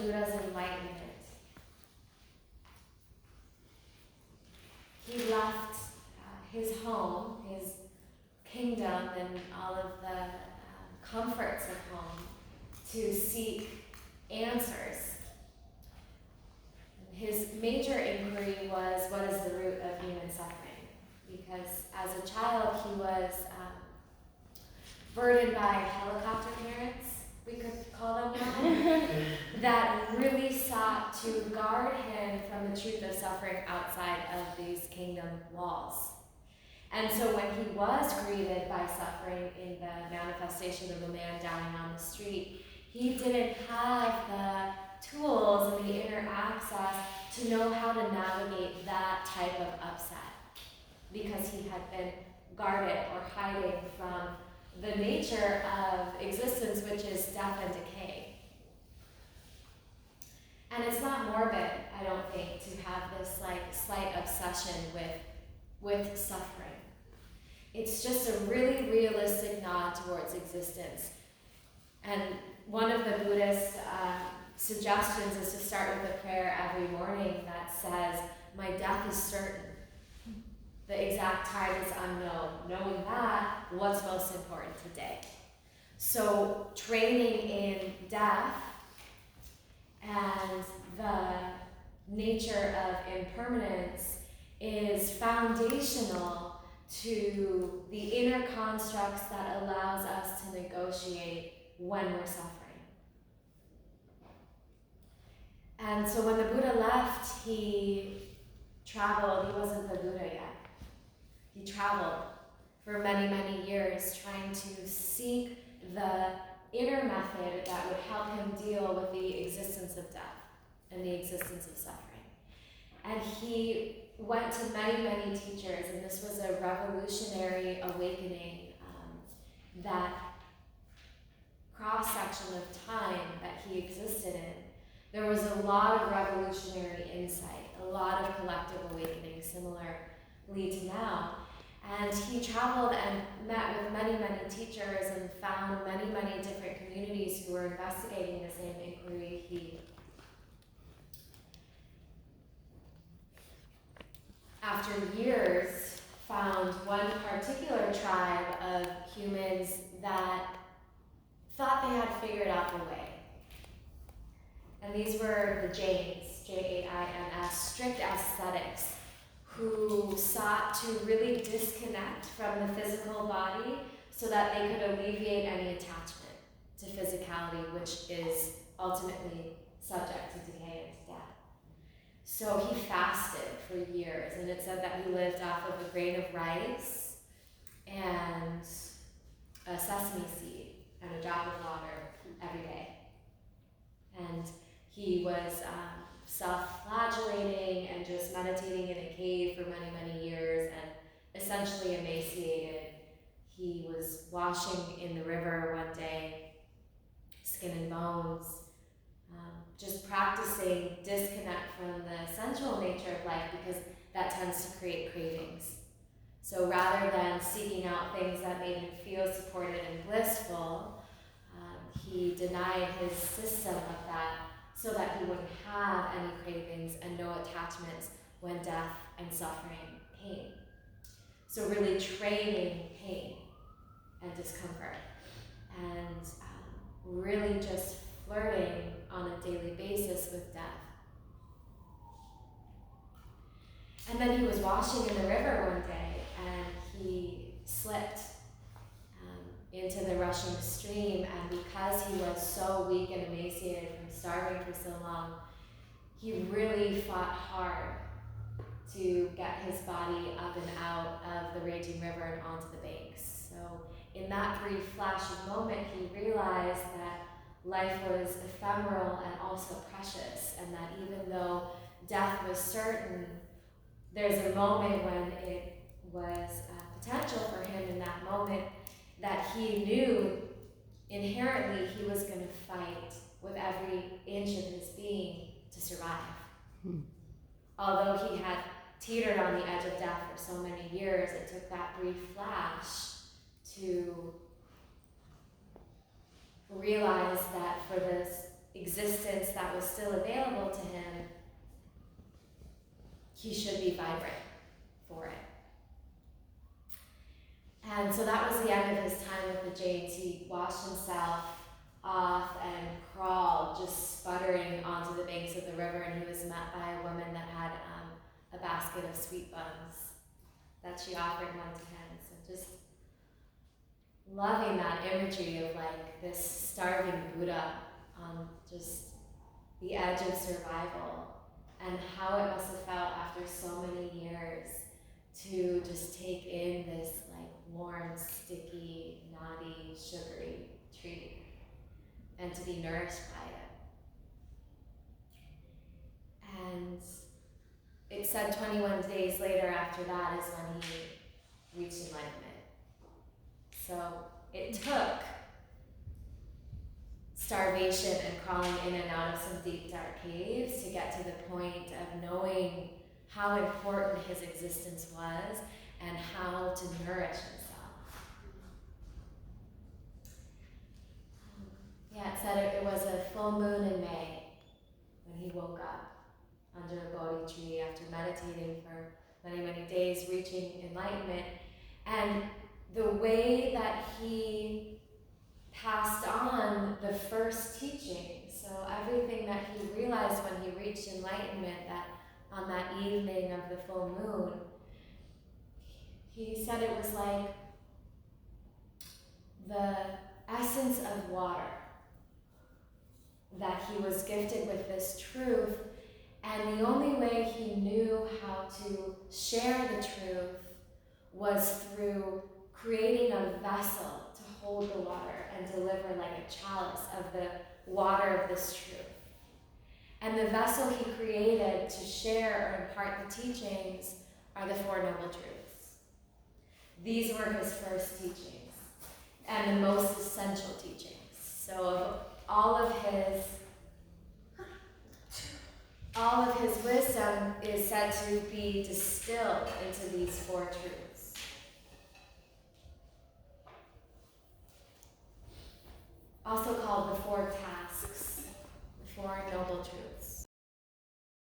Buddha's enlightenment, he left his home, his kingdom, and all of the comforts of home to seek answers. His major inquiry was, what is the root of human suffering? Because as a child, he was burdened by helicopter parents, we could call them now, that really sought to guard him from the truth of suffering outside of these kingdom walls. And so when he was greeted by suffering in the manifestation of a man dying on the street, he didn't have the tools and the inner access to know how to navigate that type of upset, because he had been guarded or hiding from the nature of existence, which is death and decay. And it's not morbid, I don't think, to have this slight obsession with suffering. It's just a really realistic nod towards existence. And one of the Buddhist suggestions is to start with a prayer every morning that says, my death is certain. The exact time is unknown. Knowing that, what's most important today? So training in death and the nature of impermanence is foundational to the inner constructs that allows us to negotiate when we're suffering. And so when the Buddha left, he traveled. He wasn't the Buddha yet. He traveled for many, many years trying to seek the inner method that would help him deal with the existence of death and the existence of suffering. And he went to many, many teachers, and this was a revolutionary awakening, that cross-section of time that he existed in. There was a lot of revolutionary insight, a lot of collective awakening, similarly to now. And he traveled and met with many, many teachers and found many, many different communities who were investigating the same inquiry he. After years, found one particular tribe of humans that thought they had figured out the way. And these were the Jains, Jains, strict ascetics, who sought to really disconnect from the physical body so that they could alleviate any attachment to physicality, which is ultimately subject to decay and to death. So he fasted for years, and it said that he lived off of a grain of rice and a sesame seed and a drop of water every day. And he was self-flagellating and just meditating in a cave for many, many years and essentially emaciated. He was washing in the river one day, skin and bones, just practicing disconnect from the sensual nature of life, because that tends to create cravings. So rather than seeking out things that made him feel supported and blissful, he denied his system of that so that he wouldn't have any cravings and no attachments when death and suffering came. So really training pain and discomfort and really just flirting on a daily basis with death. And then he was washing in the river one day and he slipped into the rushing stream, and because he was so weak and emaciated from starving for so long, he really fought hard to get his body up and out of the raging river and onto the banks. So in that brief flash of moment, he realized that life was ephemeral and also precious, and that even though death was certain, there's a moment when it was potential for him in that moment that he knew inherently he was going to fight with every inch of his being to survive. Although he had teetered on the edge of death for so many years, it took that brief flash to realize that for this existence that was still available to him, he should be vibrant for it. And so that was the end of his time with the Jains. He washed himself off and crawled, just sputtering onto the banks of the river, and he was met by a woman that had a basket of sweet buns that she offered one to him. So just loving that imagery of like this starving Buddha on just the edge of survival, and how it must have felt after so many years to just take in this like warm, sticky, naughty, sugary treat and to be nourished by it. And it said 21 days later after that is when he reached enlightenment. So it took starvation and crawling in and out of some deep, dark caves to get to the point of knowing how important his existence was and how to nourish himself. Yeah, it said it was a full moon in May when he woke up under a Bodhi tree after meditating for many, many days, reaching enlightenment. And the way that he passed on the first teaching, so everything that he realized when he reached enlightenment, that on that evening of the full moon, he said it was like the essence of water, that he was gifted with this truth, and the only way he knew how to share the truth was through creating a vessel to hold the water and deliver like a chalice of the water of this truth. And the vessel he created to share or impart the teachings are the Four Noble Truths. These were his first teachings and the most essential teachings. So all of his wisdom is said to be distilled into these four truths. Also called the Four Tasks, the Four Noble Truths.